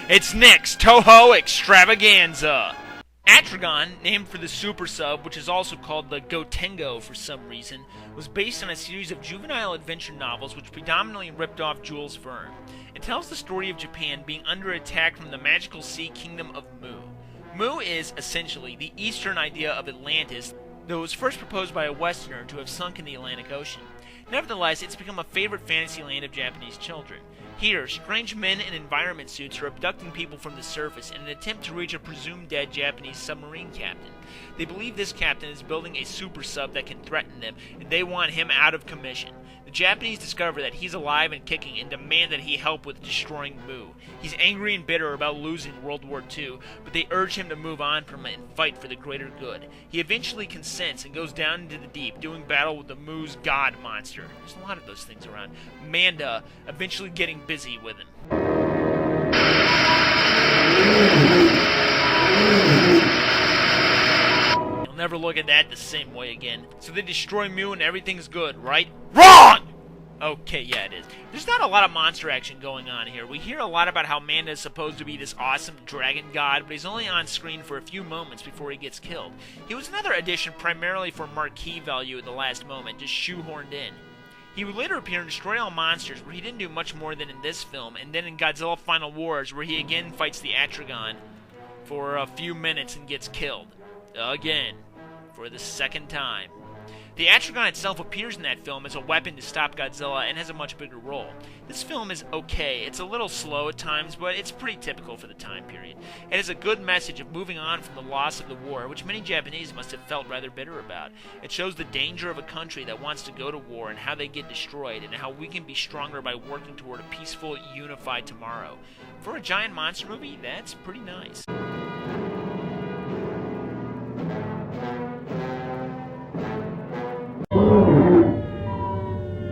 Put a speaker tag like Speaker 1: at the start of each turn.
Speaker 1: It's Nick's Toho X-Travaganza! Atragon, named for the super sub, which is also called the Gotengo for some reason, was based on a series of juvenile adventure novels which predominantly ripped off Jules Verne. It tells the story of Japan being under attack from the magical sea kingdom of Mu. Mu is, essentially, the eastern idea of Atlantis, though it was first proposed by a Westerner to have sunk in the Atlantic Ocean. Nevertheless, it's become a favorite fantasy land of Japanese children. Here, strange men in environment suits are abducting people from the surface in an attempt to reach a presumed dead Japanese submarine captain. They believe this captain is building a super sub that can threaten them, and they want him out of commission. The Japanese discover that he's alive and kicking and demand that he help with destroying Mu. He's angry and bitter about losing World War II, but they urge him to move on from it and fight for the greater good. He eventually consents and goes down into the deep, doing battle with the Mu's god monster. There's a lot of those things around. Manda eventually getting busy with him. You'll never look at that the same way again. So they destroy Mu and everything's good, right? WRONG! Okay, yeah, it is. There's not a lot of monster action going on here. We hear a lot about how Manda is supposed to be this awesome dragon god, but he's only on screen for a few moments before he gets killed. He was another addition primarily for marquee value at the last moment, just shoehorned in. He would later appear in Destroy All Monsters, where he didn't do much more than in this film, and then in Godzilla Final Wars, where he again fights the Atragon for a few minutes and gets killed. Again. For the second time. The Atragon itself appears in that film as a weapon to stop Godzilla and has a much bigger role. This film is okay. It's a little slow at times, but it's pretty typical for the time period. It has a good message of moving on from the loss of the war, which many Japanese must have felt rather bitter about. It shows the danger of a country that wants to go to war and how they get destroyed, and how we can be stronger by working toward a peaceful, unified tomorrow. For a giant monster movie, that's pretty nice.